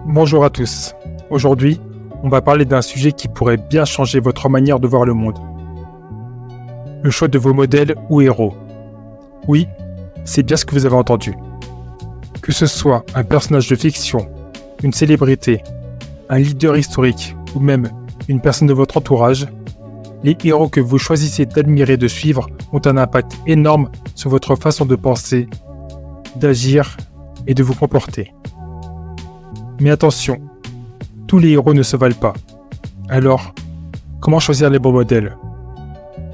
Bonjour à tous. Aujourd'hui, on va parler d'un sujet qui pourrait bien changer votre manière de voir le monde. Le choix de vos modèles ou héros. Oui, c'est bien ce que vous avez entendu. Que ce soit un personnage de fiction, une célébrité, un leader historique ou même une personne de votre entourage, les héros que vous choisissez d'admirer et de suivre ont un impact énorme sur votre façon de penser, d'agir et de vous comporter. Mais attention, tous les héros ne se valent pas. Alors, comment choisir les bons modèles?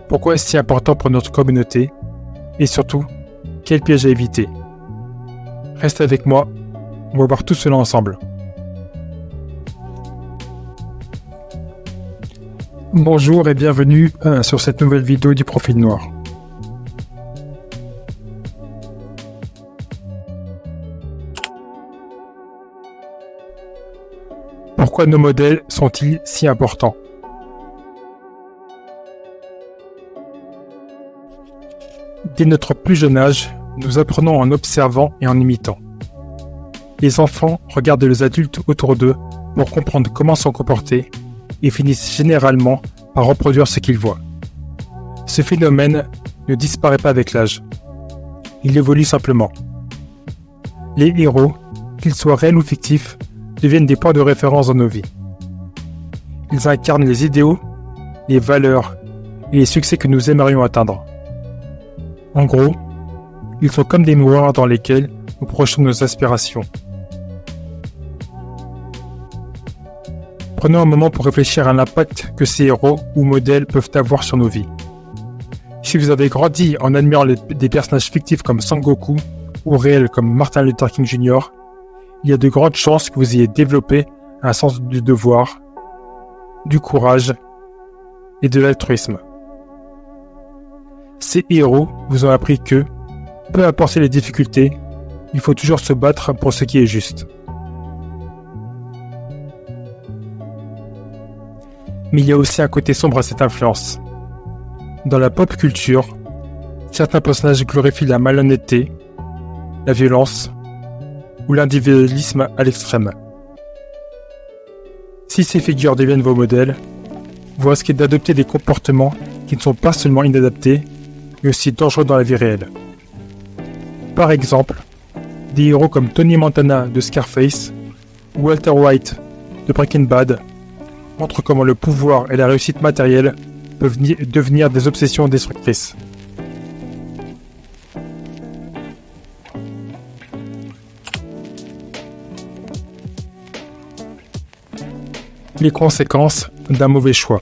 Pourquoi est-ce si important pour notre communauté? Et surtout, quel piège à éviter? Reste avec moi, on va voir tout cela ensemble. Bonjour et bienvenue sur cette nouvelle vidéo du Profil Noir. Pourquoi nos modèles sont-ils si importants? Dès notre plus jeune âge, nous apprenons en observant et en imitant. Les enfants regardent les adultes autour d'eux pour comprendre comment se comporter et finissent généralement par reproduire ce qu'ils voient. Ce phénomène ne disparaît pas avec l'âge. Il évolue simplement. Les héros, qu'ils soient réels ou fictifs, deviennent des points de référence dans nos vies. Ils incarnent les idéaux, les valeurs et les succès que nous aimerions atteindre. En gros, ils sont comme des miroirs dans lesquels nous projetons nos aspirations. Prenons un moment pour réfléchir à l'impact que ces héros ou modèles peuvent avoir sur nos vies. Si vous avez grandi en admirant des personnages fictifs comme Sangoku ou réels comme Martin Luther King Jr., il y a de grandes chances que vous ayez développé un sens du devoir, du courage et de l'altruisme. Ces héros vous ont appris que, peu importe les difficultés, il faut toujours se battre pour ce qui est juste. Mais il y a aussi un côté sombre à cette influence. Dans la pop culture, certains personnages glorifient la malhonnêteté, la violence ou l'individualisme à l'extrême. Si ces figures deviennent vos modèles, vous risquez d'adopter des comportements qui ne sont pas seulement inadaptés, mais aussi dangereux dans la vie réelle. Par exemple, des héros comme Tony Montana de Scarface ou Walter White de Breaking Bad montrent comment le pouvoir et la réussite matérielle peuvent devenir des obsessions destructrices. Les conséquences d'un mauvais choix.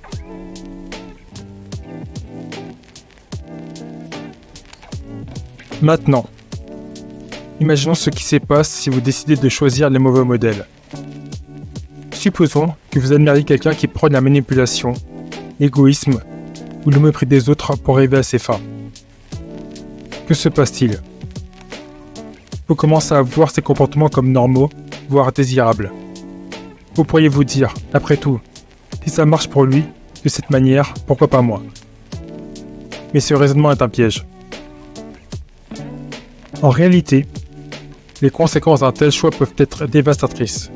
Maintenant, imaginons ce qui se passe si vous décidez de choisir les mauvais modèles. Supposons que vous admiriez quelqu'un qui prône la manipulation, l'égoïsme ou le mépris des autres pour arriver à ses fins. Que se passe-t-il? Vous commencez à voir ces comportements comme normaux, voire désirables. Vous pourriez vous dire, après tout, si ça marche pour lui, de cette manière, pourquoi pas moi? Mais ce raisonnement est un piège. En réalité, les conséquences d'un tel choix peuvent être dévastatrices.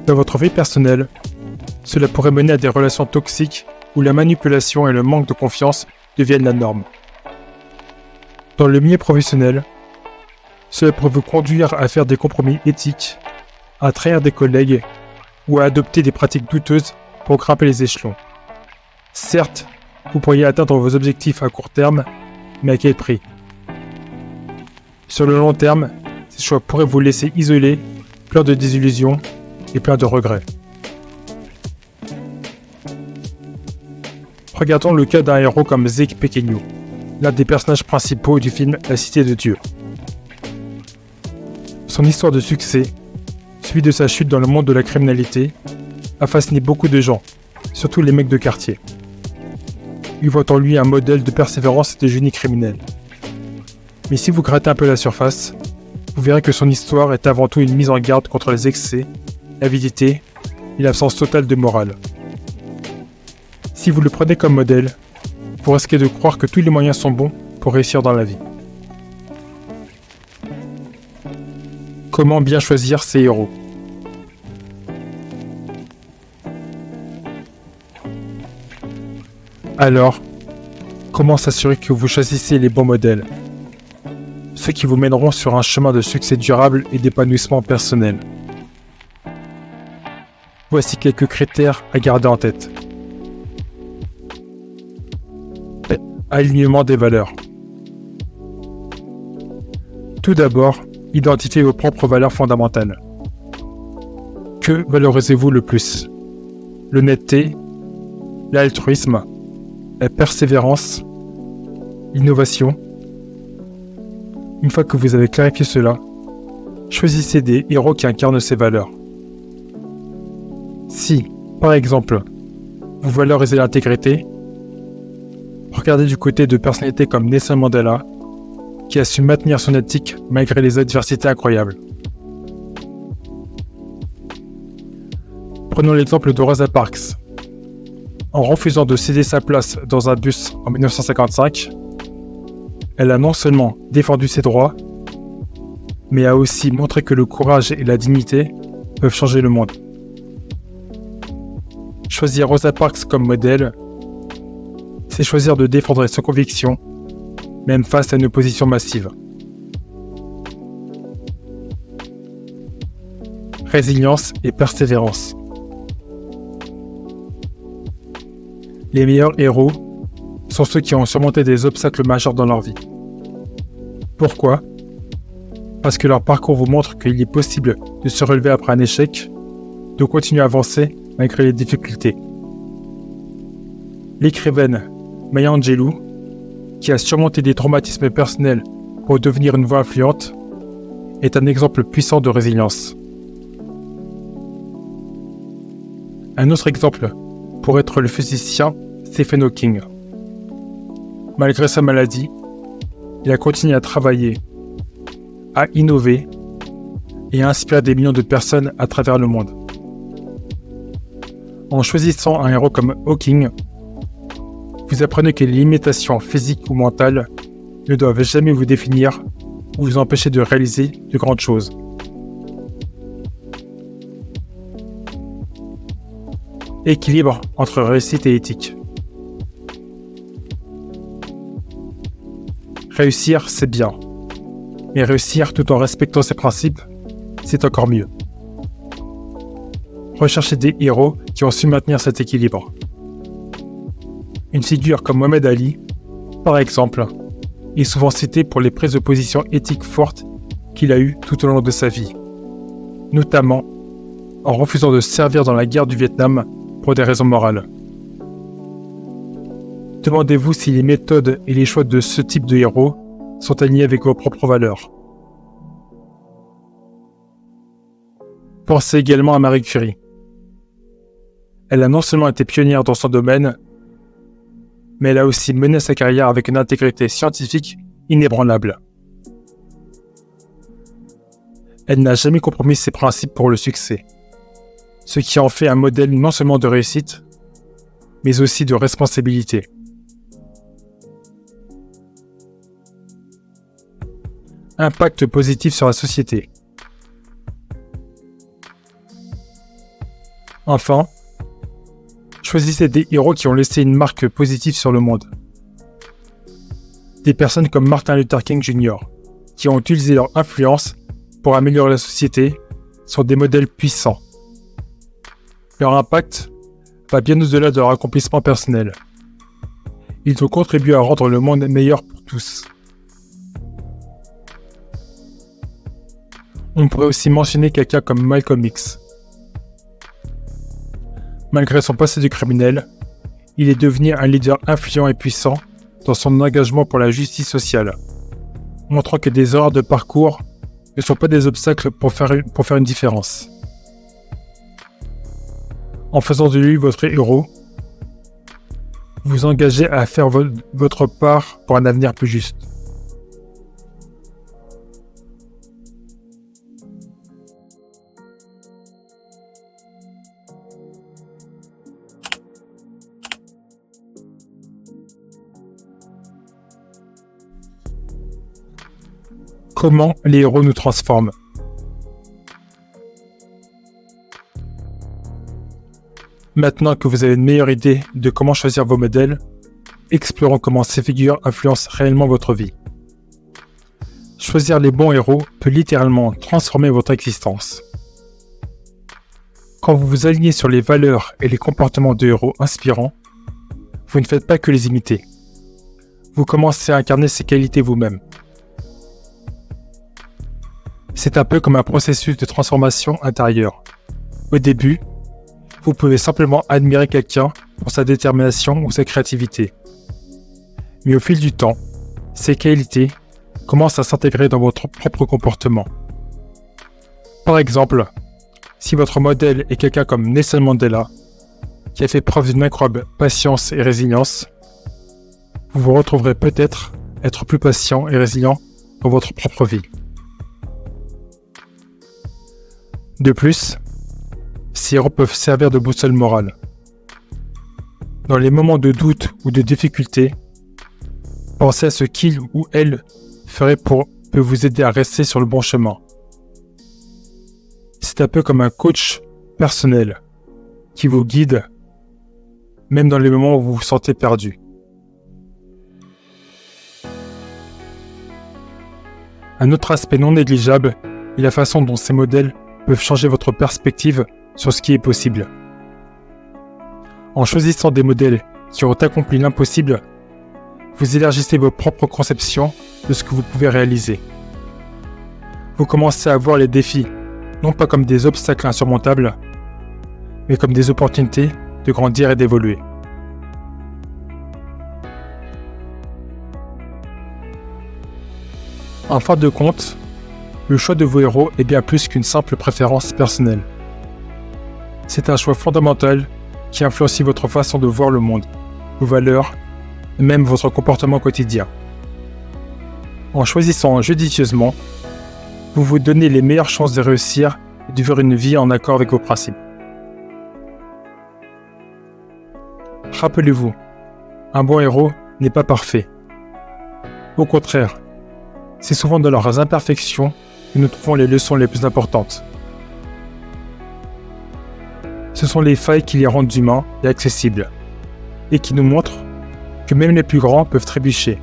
Dans votre vie personnelle, cela pourrait mener à des relations toxiques où la manipulation et le manque de confiance deviennent la norme. Dans le milieu professionnel, cela pourrait vous conduire à faire des compromis éthiques, à trahir des collègues ou à adopter des pratiques douteuses pour grimper les échelons. Certes, vous pourriez atteindre vos objectifs à court terme, mais à quel prix? Sur le long terme, ces choix pourraient vous laisser isolé, plein de désillusions et plein de regrets. Regardons le cas d'un héros comme Zeke Pequeno, l'un des personnages principaux du film La Cité de Dieu. Son histoire de succès, suivi de sa chute dans le monde de la criminalité, a fasciné beaucoup de gens, surtout les mecs de quartier. Ils voient en lui un modèle de persévérance et de génie criminel. Mais si vous grattez un peu la surface, vous verrez que son histoire est avant tout une mise en garde contre les excès, l'avidité et l'absence totale de morale. Si vous le prenez comme modèle, vous risquez de croire que tous les moyens sont bons pour réussir dans la vie. Comment bien choisir ses héros? Alors, comment s'assurer que vous choisissez les bons modèles? Ceux qui vous mèneront sur un chemin de succès durable et d'épanouissement personnel. Voici quelques critères à garder en tête. Alignement des valeurs. Tout d'abord, identifiez vos propres valeurs fondamentales. Que valorisez-vous le plus? L'honnêteté, l'altruisme, la persévérance, l'innovation. Une fois que vous avez clarifié cela, choisissez des héros qui incarnent ces valeurs. Si, par exemple, vous valorisez l'intégrité, regardez du côté de personnalités comme Nelson Mandela, qui a su maintenir son éthique malgré les adversités incroyables. Prenons l'exemple de Rosa Parks. En refusant de céder sa place dans un bus en 1955, elle a non seulement défendu ses droits, mais a aussi montré que le courage et la dignité peuvent changer le monde. Choisir Rosa Parks comme modèle, c'est choisir de défendre ses convictions, même face à une opposition massive. Résilience et persévérance. Les meilleurs héros sont ceux qui ont surmonté des obstacles majeurs dans leur vie. Pourquoi? Parce que leur parcours vous montre qu'il est possible de se relever après un échec, de continuer à avancer malgré les difficultés. L'écrivaine Maya Angelou, qui a surmonté des traumatismes personnels pour devenir une voix influente, est un exemple puissant de résilience. Un autre exemple pourrait être le physicien Stephen Hawking. Malgré sa maladie, il a continué à travailler, à innover et à inspirer des millions de personnes à travers le monde. En choisissant un héros comme Hawking, vous apprenez que les limitations physiques ou mentales ne doivent jamais vous définir ou vous empêcher de réaliser de grandes choses. Équilibre entre réussite et éthique. Réussir, c'est bien. Mais réussir tout en respectant ses principes, c'est encore mieux. Recherchez des héros qui ont su maintenir cet équilibre. Une figure comme Mohamed Ali, par exemple, est souvent citée pour les prises de position éthiques fortes qu'il a eues tout au long de sa vie, notamment en refusant de servir dans la guerre du Vietnam pour des raisons morales. Demandez-vous si les méthodes et les choix de ce type de héros sont alignés avec vos propres valeurs. Pensez également à Marie Curie. Elle a non seulement été pionnière dans son domaine, mais elle a aussi mené sa carrière avec une intégrité scientifique inébranlable. Elle n'a jamais compromis ses principes pour le succès, ce qui en fait un modèle non seulement de réussite, mais aussi de responsabilité. Impact positif sur la société. Enfin, choisissez des héros qui ont laissé une marque positive sur le monde. Des personnes comme Martin Luther King Jr., qui ont utilisé leur influence pour améliorer la société, sont des modèles puissants. Leur impact va bien au-delà de leur accomplissement personnel. Ils ont contribué à rendre le monde meilleur pour tous. On pourrait aussi mentionner quelqu'un comme Malcolm X. Malgré son passé de criminel, il est devenu un leader influent et puissant dans son engagement pour la justice sociale, montrant que des erreurs de parcours ne sont pas des obstacles pour faire une différence. En faisant de lui votre héros, vous vous engagez à faire votre part pour un avenir plus juste. Comment les héros nous transforment. Maintenant que vous avez une meilleure idée de comment choisir vos modèles, explorons comment ces figures influencent réellement votre vie. Choisir les bons héros peut littéralement transformer votre existence. Quand vous vous alignez sur les valeurs et les comportements de héros inspirants, vous ne faites pas que les imiter. Vous commencez à incarner ces qualités vous-même. C'est un peu comme un processus de transformation intérieure. Au début, vous pouvez simplement admirer quelqu'un pour sa détermination ou sa créativité. Mais au fil du temps, ces qualités commencent à s'intégrer dans votre propre comportement. Par exemple, si votre modèle est quelqu'un comme Nelson Mandela, qui a fait preuve d'une incroyable patience et résilience, vous vous retrouverez peut-être être plus patient et résilient dans votre propre vie. De plus, ces héros peuvent servir de boussole morale. Dans les moments de doute ou de difficulté, pensez à ce qu'il ou elle ferait peut vous aider à rester sur le bon chemin. C'est un peu comme un coach personnel qui vous guide, même dans les moments où vous vous sentez perdu. Un autre aspect non négligeable est la façon dont ces modèles peuvent changer votre perspective sur ce qui est possible. En choisissant des modèles qui ont accompli l'impossible, vous élargissez vos propres conceptions de ce que vous pouvez réaliser. Vous commencez à voir les défis, non pas comme des obstacles insurmontables, mais comme des opportunités de grandir et d'évoluer. En fin de compte, le choix de vos héros est bien plus qu'une simple préférence personnelle. C'est un choix fondamental qui influencie votre façon de voir le monde, vos valeurs, et même votre comportement quotidien. En choisissant judicieusement, vous vous donnez les meilleures chances de réussir et de vivre une vie en accord avec vos principes. Rappelez-vous, un bon héros n'est pas parfait. Au contraire, c'est souvent dans leurs imperfections que nous trouvons les leçons les plus importantes. Ce sont les failles qui les rendent humains et accessibles, et qui nous montrent que même les plus grands peuvent trébucher,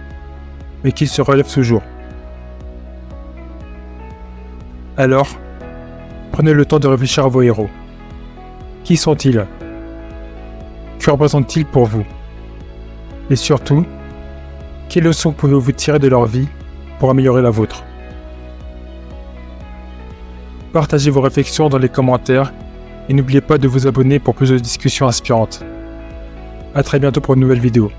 mais qu'ils se relèvent toujours. Alors, prenez le temps de réfléchir à vos héros. Qui sont-ils ? Que représentent-ils pour vous ? Et surtout, quelles leçons pouvez-vous tirer de leur vie pour améliorer la vôtre ? Partagez vos réflexions dans les commentaires et n'oubliez pas de vous abonner pour plus de discussions inspirantes. À très bientôt pour une nouvelle vidéo.